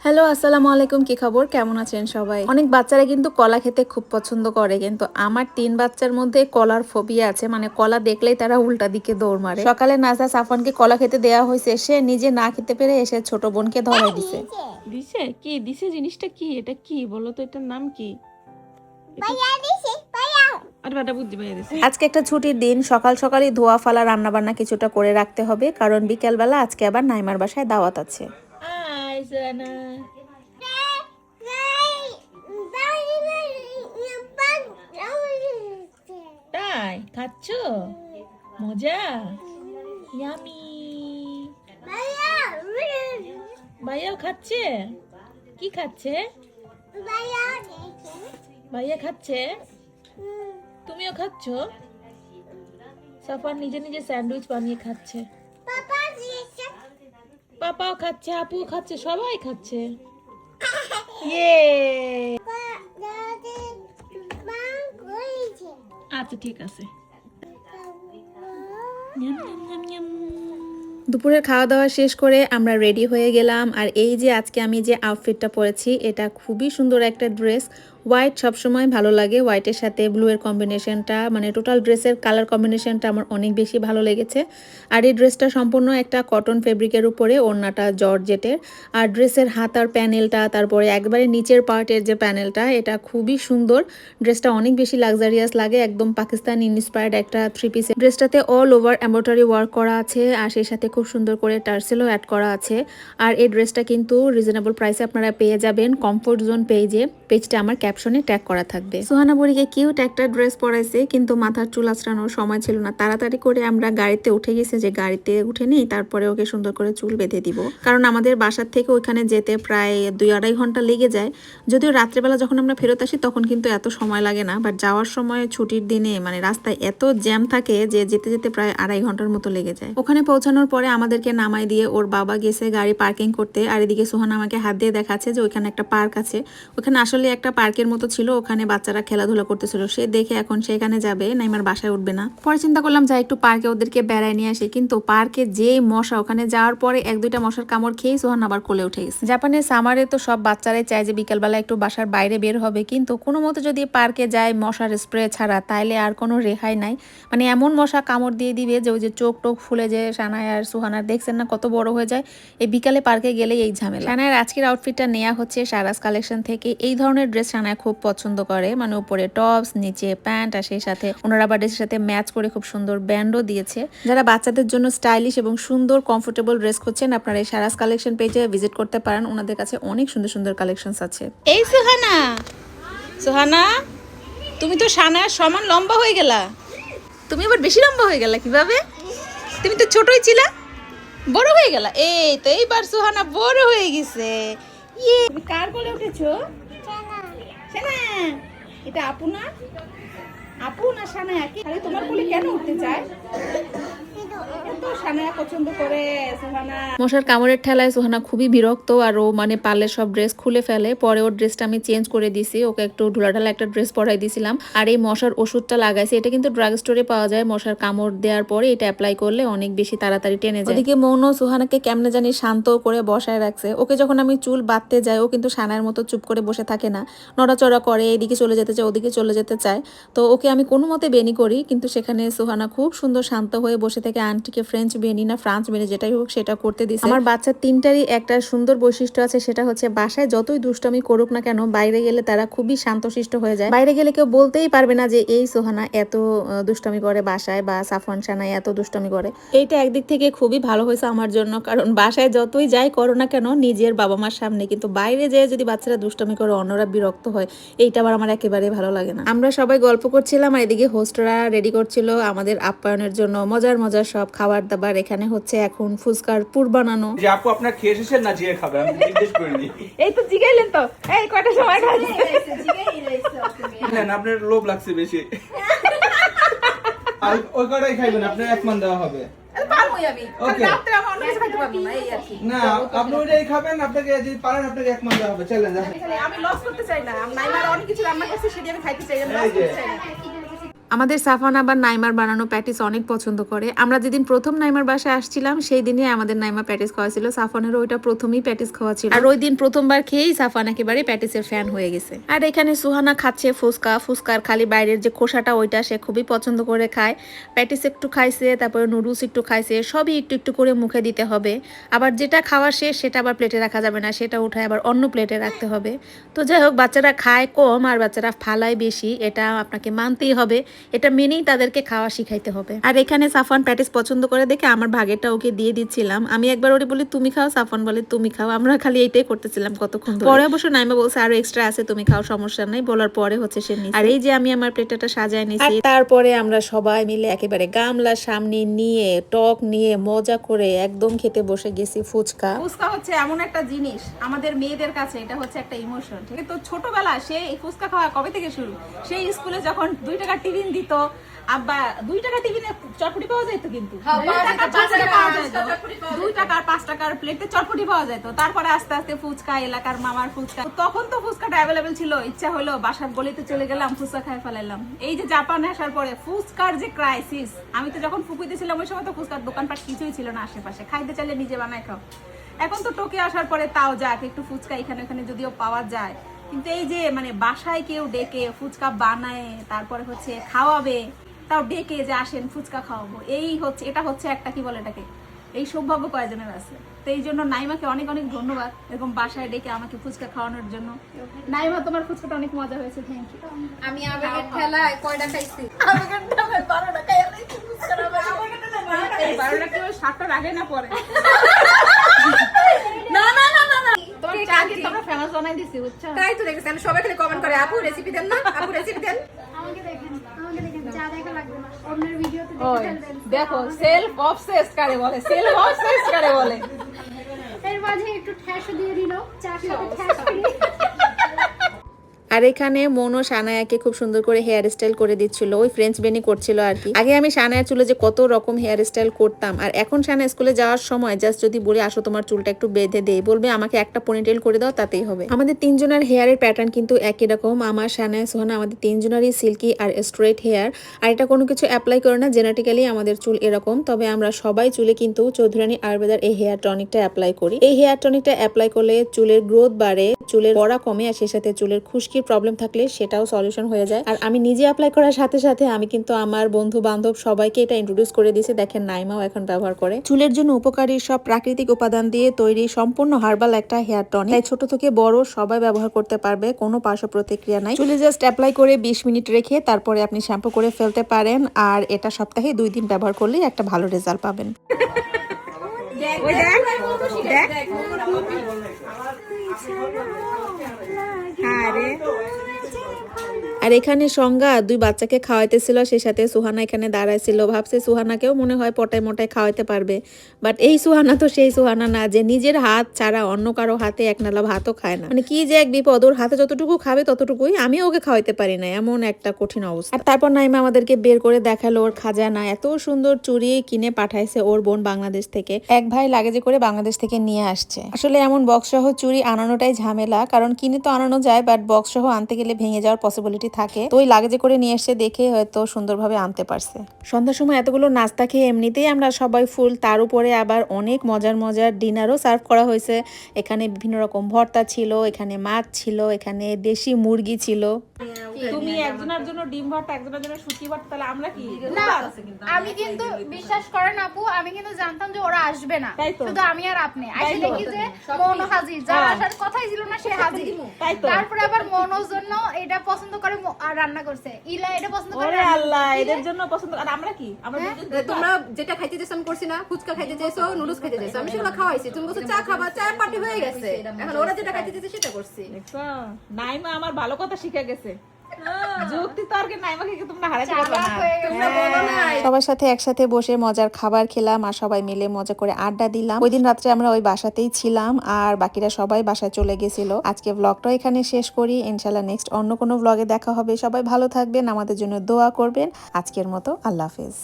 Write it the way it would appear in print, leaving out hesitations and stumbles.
Hello, আসসালামু আলাইকুম। কি খবর, কেমন আছেন সবাই? অনেক বাচ্চারা কিন্তু কলা খেতে খুব পছন্দ করে, কিন্তু আমার 3 বাচ্চার মধ্যে কলার ফোবিয়া আছে। মানে কলা দেখলেই তারা উল্টা দিকে দৌড় মারে। সকালে নাজা সাফানকে কলা খেতে দেওয়া হয়েছে, সে নিজে না খেতে পেরে এসে ছোট বোনকে ধরাই দিছে। দিছে কি দিছে? জিনিসটা কি? এটা কি বলো তো, এটার নাম কি? আজকে একটা ছুটির দিন, সকাল সকালই ধোয়া ফালা রান্না বান্না কিছুটা করে রাখতে হবে, কারণ বিকেলবেলা আজকে আবার নাইমার বাসায় দাওয়াত আছে। তাই খাচ্ছ? মজা, ইয়ামি। ভাইয়াও খাচ্ছে? কি খাচ্ছে? ভাইয়া খাচ্ছে, তুমিও খাচ্ছ? সাফান নিজে নিজে স্যান্ডউইচ বানিয়ে খাচ্ছে, পাপাও খাচ্ছে, আপুও খাচ্ছে, সবাই খাচ্ছে। ইয়ে, আচ্ছা ঠিক আছে। দুপুরের খাওয়া দাওয়া শেষ করে আমরা রেডি হয়ে গেলাম। আর এই যে আজকে আমি যে আউটফিটটা পরেছি, এটা খুবই সুন্দর একটা ড্রেস। হোয়াইট সবসময় ভালো লাগে, হোয়াইটের সাথে ব্লু এর কম্বিনেশনটা, মানে টোটাল ড্রেসের কালার কম্বিনেশনটা আমার অনেক বেশি ভালো লেগেছে। আর এই ড্রেসটা সম্পূর্ণ একটা কটন ফেব্রিকের উপরে, ওড়নাটা জর্জেটের। আর ড্রেসের হাতার প্যানেলটা, তারপরে একবারে নিচের পার্টের যে প্যানেলটা, এটা খুবই সুন্দর। ড্রেসটা অনেক বেশি লাক্সারিয়াস লাগে, একদম পাকিস্তান ইন্সপায়ার্ড একটা 3 পিস। ড্রেসটাতে অল ওভার এমব্রয়ডারি ওয়ার্ক করা আছে, আর সেই সাথে খুব সুন্দর করে টার্সেলও অ্যাড করা আছে। আর এই ড্রেসটা কিন্তু রিজনেবল প্রাইসে আপনারা পেয়ে যাবেন কমফোর্ট জোন পেজে। পেজটা আমার ক্যাপশনে ট্যাগ করা থাকবে। সুহানা বুড়িকে কিউট একটা ড্রেস পরাইছে, কিন্তু মাথার চুল আঁচড়ানোর সময় ছিল না। তাড়াতাড়ি করে আমরা গাড়িতে উঠে গেছি, যে গাড়িতে উঠে নিই, তারপরে ওকে সুন্দর করে চুল বেঁধে দিব। কারণ আমাদের বাসার থেকে ওইখানে যেতে প্রায় 2-2.5 ঘন্টা লেগে যায়। যদিও রাত্রেবেলা যখন আমরা ফেরত আসি তখন কিন্তু এত সময় লাগে না, বাট যাওয়ার সময় ছুটির দিনে মানে রাস্তায় এত জ্যাম থাকে যে যেতে যেতে প্রায় 2.5 ঘন্টার মতো লেগে যায়। ওখানে পৌঁছানোর পরে আমাদেরকে নামাই দিয়ে ওর বাবা গেছে গাড়ি পার্কিং করতে। আর এদিকে সুহানা আমাকে হাত দিয়ে দেখাচ্ছে যে ওইখানে একটা পার্ক আছে। ওখানে আসলে একটা পার্কের মতো ছিল, ওখানে বাচ্চারা খেলাধুলা করতেছিল। সে দেখে এখন সেখানে যাবে, নাইমার বাসায় উঠবে না। পরে চিন্তা করলাম যাই একটু পার্কে ওদেরকে বেড়ায় নিয়ে আসি, কিন্তু পার্কে যে মশা, ওখানে যাওয়ার পরে 1-2টা মশার কামড় খেয়ে সুহানা আবার কোলে উঠে গেছে। জাপানের সামারে তো সব বাচ্চারাই চায় যে বিকেলবেলা একটু বাসার বাইরে বের হবে, কিন্তু কোনো মতো যদি পার্কে যায় মশার স্প্রে ছাড়া, তাইলে আর কোনো রেহাই নাই। মানে এমন মশা কামড় দিয়ে দিবে যে ওই যে চোখ টোক ফুলে, যে সানায় আর সুহানার দেখছেন না কত বড় হয়ে যায় এই বিকালে পার্কে গেলেই এই ঝামেলা। সানায়ের আজকের আউটফিটটা নেওয়া হচ্ছে সারাস কালেকশন থেকে। এই ধরনের ড্রেস সানায় খুব পছন্দ করে, মানে উপরে টপস, নিচে প্যান্ট, আর সেই সাথে ওনারা আবার ড্রেসের সাথে ম্যাচ করে খুব সুন্দর ব্যান্ডও দিয়েছে। যারা বাচ্চাদের জন্য স্টাইলিশ এবং সুন্দর কমফোর্টেবল ড্রেস করছেন, আপনারা এই সারাস কালেকশন পেজে ভিজিট করতে পারেন। ওনাদের কাছে অনেক সুন্দর সুন্দর কালেকশনস আছে। এই সুহানা, সুহানা তুমি তো সানার সমান লম্বা হয়ে গেলা। তুমি আবার বেশি লম্বা হয়ে গেলা কিভাবে? তুমি তো ছোটই ছিলা, বড় হয়ে গেলা। এই তো এইবার সুহানা বড় হয়ে গেছে। ইয়ে, তুমি কার কোলে উঠেছো? সানা। এটা আপু না? আপু না সানা একই? আরে তোমার কোলে কেন উঠতে চায়? এত সানা পছন্দ করে সুহানা। মশার কামড়ের ঠেলায় সুহানা খুবই বিরক্ত, আর ও মানে পারলে সব ড্রেস খুলে ফেলে। পরে ওর ড্রেসটা আমি চেঞ্জ করে দিছি, ওকে একটু ঢোলাঢালা একটা ড্রেস পরাই দিয়েছিলাম। আর এই মশার ওষুধটা লাগাইছে, এটা কিন্তু ড্রাগ স্টোরে পাওয়া যায়। মশার কামড় দেওয়ার পরে এটা অ্যাপ্লাই করলে অনেক বেশি তাড়াতাড়ি টেনে যায়। ওদিকে মৌন সুহানাকে কেমনে জানি শান্ত করে বসায় রাখছে। ওকে যখন আমি চুল বাঁধতে যাই, ও কিন্তু সানার মতো চুপ করে বসে থাকে না, নড়াচড়া করে, এদিকে চলে যেতে চায়, ওদিকে চলে যেতে চায়। তো ওকে আমি কোনো মতে বেনি করি, কিন্তু সেখানে সুহানা খুব সুন্দর শান্ত হয়ে বসে থেকে আন্টিকে ফ্রেঞ্চ বেনি না ফ্রান্স বেনি যেটাই হোক সেটা করতে দিছে। আমার বাচ্চা 3টারই একটা সুন্দর বৈশিষ্ট্য আছে, সেটা হচ্ছে বাসায় যতই দুষ্টামি করুক না কেন, বাইরে গেলে তারা খুবই শান্তশিষ্ট হয়ে যায়। বাইরে গেলে কেউ বলতেই পারবে না যে এই সোহানা এত দুষ্টামি করে বাসায়, বা সাফওয়ান সানাই এত দুষ্টামি করে। এইটা একদিক থেকে খুবই ভালো হয়েছে আমার জন্য, কারণ বাসায় যতই যাই করো না কেন নিজের বাবা মার সামনে, কিন্তু বাইরে যেয়ে যদি বাচ্চারা দুষ্টামি করে অন্যরা বিরক্ত হয়, এইটা আবার আমার একেবারে ভালো লাগে না। আমরা সবাই গল্প করছিলাম, আর এদিকে হোস্টরা রেডি করছিল আমাদের আপ্যায়নের জন্য মজার মজার সব খাবার দাবার। এখানে হচ্ছে এখন ফুচকার পুর বানানো। যে আপু আপনার খেয়ে এসেছেন না জিয়ে খাবে, আমি জিজ্ঞেস করিনি। এই তো জিগাইলেন তো, এই কয়টা সময় খাইছে? না আপনার লোভ লাগছে বেশি। আর ওই কটাই খাইবেন, আপনার 1 মান দেওয়া হবে। পারবোই আমি, ওকে। রাতে আমি অন্য কিছু খাইতে পারবো না, এই আর কি। না আপনি ওইটাই খাবেন, আপনাকে যদি পারেন আপনাকে 1 মান দেওয়া হবে। চলেন আমি লস করতে চাই না, আমি নাইমার অনেক কিছু রান্না করছি সেটা আমি খাইতে চাই, আমি লস এই যে। করতে চাই না। আমাদের সাফান আবার নাইমার বানানো প্যাটিস অনেক পছন্দ করে। আমরা যেদিন প্রথম নাইমার বাসায় আসছিলাম সেই দিনই আমাদের নাইমা প্যাটিস খাওয়া ছিল। সাফানেরও ওইটা প্রথমেই প্যাটিস খাওয়া ছিল, আর ওই দিন প্রথমবার খেয়েই সাফান একেবারে প্যাটিসের ফ্যান হয়ে গেছে। আর এখানে সুহানা খাচ্ছে ফুচকার খালি বাইরের যে খোসাটা ওইটা সে খুবই পছন্দ করে খায়। প্যাটিস একটু খাইছে, তারপরে নুডলস একটু খাইছে, সবই একটু একটু করে মুখে দিতে হবে। আবার যেটা খাওয়া শেষ সেটা আবার প্লেটে রাখা যাবে না, সেটা উঠায় আবার অন্য প্লেটে রাখতে হবে। তো যাই হোক, বাচ্চারা খায় কম আর বাচ্চারা ফালায় বেশি, এটা আপনাকে মানতেই হবে, এটা মেনেই তাদেরকে খাওয়া শিখাইতে হবে। আর এখানে সাফান প্যাটিস পছন্দ করে দেখে আমার ভাগেরটা ওকে দিয়ে দিচ্ছিলাম। আমি একবার ওরে বলি তুমি খাও, সাফান বলে তুমি খাও, আমরা খালি এইটাই করতেছিলাম কতক্ষণ ধরে। পরে অবশ্য নাইমা বলছে আরো এক্সট্রা আছে, তুমি খাও, সমস্যা নাই, বলার পরে হচ্ছে সে নিছে। আর এই যে আমি আমার প্লেটটা সাজায় নিয়েছি, তারপরে আমরা সবাই মিলে একেবারে গামলা সামনে নিয়ে টক নিয়ে মজা করে একদম খেতে বসে গেছি ফুচকা। ফুচকা হচ্ছে এমন একটা জিনিস আমাদের মেয়েদের কাছে, এটা হচ্ছে একটা ইমোশন, ঠিক আছে? তো ছোটবেলা সে এই ফুচকা খাওয়া কবে থেকে শুরু, সেই স্কুলে যখন 2 টাকা টিফিন দিত, আব্বা 2 টাকা টিফিনে চটপটি পাওয়া যেত, কিন্তু 2 টাকা 5 টাকা পাওয়া যেত, 2 টাকা আর 5 টাকার প্লেটে চটপটি পাওয়া যেত। তারপরে আস্তে আস্তে ফুচকা, এলাকার মামার ফুচকা, তখন তো ফুচকাটা অ্যাভেলেবেল ছিল, ইচ্ছা হলো বাসার গলিতে চলে গেলাম, ফুচকা খাই ফেলাইলাম। এই যে জাপানে আসার পরে ফুচকার যে ক্রাইসিস, আমি তো যখন ফুকুইতে ছিলাম ওই সময় তো ফুচকার দোকানপাট কিছুই ছিল না আশেপাশে, খাইতে চাইলে নিজে বানায় খাও। এখন তো টোকে আসার পরে তাও যাক একটু ফুচকা এখানে ওখানে যদিও পাওয়া যায়, কিন্তু এই যে মানে বাসায় কেউ ডেকে ফুচকা বানায়, তারপরে হচ্ছে খাওয়াবে, তাও ডেকে যে আসেন ফুচকা খাওয়াবো, এই হচ্ছে, এটা হচ্ছে একটা কি বলে এটাকে, এই সৌভাগ্য কয়েকজনের আছে। তো এই জন্য নাইমাকে অনেক অনেক ধন্যবাদ এরকম বাসায় ডেকে আমাকে ফুচকা খাওয়ানোর জন্য। নাইমা, তোমার ফুচকাটা অনেক মজা হয়েছে, থ্যাংক ইউ। আমি আবেগের ঠেলায় কয়টা খাইছি? আবেগের ঠেলায় 12 টাকা এলাইছি ফুচকা, আবেগের ঠেলায় 12 টাকা 7টার আগে না পরে। না না না না না, তোর চা কিন্তু আমরা ফেমাস বানাই দিছি, বুঝছো? তাই তো দেখেছি আমি, সবাই খালি কমেন্ট করে আপু রেসিপি দেন না, আপু রেসিপি দেন। আমাকে দেখেন চা দেখা লাগবে না, অন্যের ভিডিওতে ওই দেখে ফেলবেন। দেখো সেলফ অবসেস কারে বলে, সেলফ অবসেস কারে বলে। এর মাঝে একটু ঠ্যাস দিয়ে দিল, চার সাথে ঠ্যাস ফ্রি। আর এখানে মনো সানায়াকে খুব সুন্দর করে হেয়ার স্টাইল করে দিচ্ছিল, ওই ফ্রেঞ্চ বেনি করছিল আর কি। আগে আমি সানায়ার চুলে যে কত রকম হেয়ার স্টাইল করতাম, আর এখন সানায়া স্কুলে যাওয়ার সময় জাস্ট যদি বলি আসো তোমার চুলটা একটু বেঁধে দেই, বলবে আমাকে একটা পনিটেল করে দাও তাতেই হবে। আমাদের তিনজনের হেয়ারের প্যাটার্ন কিন্তু একই রকম, আমার সানায়া সোহানা আমাদের তিনজনেরই সিল্কি আর স্ট্রেট হেয়ার। আর এটা কোনো কিছু অ্যাপ্লাই করে না, জেনেটিক্যালি আমাদের চুল এরকম। তবে আমরা সবাই চুলে কিন্তু চৌধুরানী আয়ুর্বেদার এই হেয়ার টনিকটা অ্যাপ্লাই করি। এই হেয়ার টনিকটা অ্যাপ্লাই করলে চুলের গ্রোথ বাড়ে, চুলের পড়া কমে, আর সেই সাথে চুলের খুশকির প্রবলেম থাকলে সেটাও সলিউশন হয়ে যায়। আর আমি নিজে অ্যাপ্লাই করার সাথে সাথে আমি কিন্তু আমার বন্ধু বান্ধব সবাইকে এটা ইন্ট্রোডিউস করে দিয়েছি। দেখেন নাইমাও এখন ব্যবহার করে। চুলের জন্য উপকারী সব প্রাকৃতিক উপাদান দিয়ে তৈরি সম্পূর্ণ হার্বাল একটা হেয়ার টনিক, তাই ছোট থেকে বড় সবাই ব্যবহার করতে পারবে, কোনো পার্শ্ব প্রতিক্রিয়া নাই। চুলে জাস্ট অ্যাপ্লাই করে 20 মিনিট রেখে তারপরে আপনি শ্যাম্পু করে ফেলতে পারেন, আর এটা সপ্তাহে 2 দিন ব্যবহার করলেই একটা ভালো রেজাল্ট পাবেন। ওই দেখ দেখ, হ্যাঁ রে। আর এখানে সংজ্ঞা 2 বাচ্চাকে খাওয়াইতেছিল, সেই সাথে সুহানা এখানে দাঁড়াইছিল। ভাবছে সুহানাকেও মনে হয় পটায় মোটায় খাওয়াইতে পারবে, বাট এই সুহানা তো সেই সুহানা না যে নিজের হাত ছাড়া অন্য কারো হাতে এক নালা ভাতও খায় না। মানে কি যে এক বিপদ, ওর হাতে যতটুকু খাবে ততটুকুই, আমি ওকে খাওয়াইতে পারি না, এমন একটা কঠিন অবস্থা। আর তারপর নাইমা আমাদেরকে বের করে দেখালো ওর খাজানা, এত সুন্দর চুড়ি কিনে পাঠাইছে ওর বোন বাংলাদেশ থেকে। এক ভাই লাগেজে করে বাংলাদেশ থেকে নিয়ে আসছে। আসলে এমন বক্স সহ চুড়ি আনানোটাই ঝামেলা, কারণ কিনে তো আনানো যায়, বাট বক্স সহ আনতে গেলে ভেঙে যাওয়ার পসিবিলিটি থাকে। তো ওই লাগেজে করে নিয়ে এসে দেখে হয়তো সুন্দরভাবে আনতে পারছে। সন্ধ্যার সময় এতগুলো নাস্তা খেয়ে এমনিতেই আমরা সবাই ফুল, তার উপরে আবার অনেক মজার মজার ডিনারও সার্ভ করা হয়েছে। এখানে বিভিন্ন রকম ভর্তা ছিল, এখানে মাছ ছিল, এখানে দেশি মুরগি ছিল। তুমি একজনের জন্য ডিম ভর্তা, একজনের জন্য সুচি ভর্তা, তাহলে আমরা কি? না, আমি কিন্তু বিশ্বাস করেন আপু, আমি কিন্তু জানতাম যে ওরা আসবে না, তাই তো। শুধু আমি আর আপনি আইসে দেখি যে মনো হাজির, যার আসার কথাই ছিল না সে হাজির। তাই তো। তারপরে আবার মনোর জন্য এটা পছন্দ করে আর রান্না করছে, ইলা এটা পছন্দ করে ওরে রান্না আল্লাহ, করছে। এদের জন্য পছন্দ। আর আমরা কি? আমরা দুজন তোমরা যেটা খাইতে চাইছো আমি করছি না, ফুচকা খাইতে চাইছো, নুডলস খাইতে চাইছো, আমি সেগুলো খাওয়াইছি। তুমি বলছো চা খাবা, চা পার্টি হয়ে গেছে, এখন ওরা যেটা খাইতে চাইছে সেটা করছি। দেখছো, নাইমা আমার ভালো কথা শিখে গেছে। যুক্তি তর্কে নাইমাকে কি তোমরা হারাতে পারবে না? তোমরা বলো না সবার সাথে একসাথে বসে মজার খাবার খেলাম, আর সবাই মিলে মজা করে আড্ডা দিলাম। ওই দিন রাত্রে আমরা ওই বাসাতেই ছিলাম, আর বাকিরা সবাই বাসায় চলে গেছিল। আজকে ব্লগটা এখানে শেষ করি, ইনশাল্লাহ নেক্সট অন্য কোনো ব্লগে দেখা হবে। সবাই ভালো থাকবেন, আমাদের জন্য দোয়া করবেন। আজকের মতো আল্লাহ হাফেজ।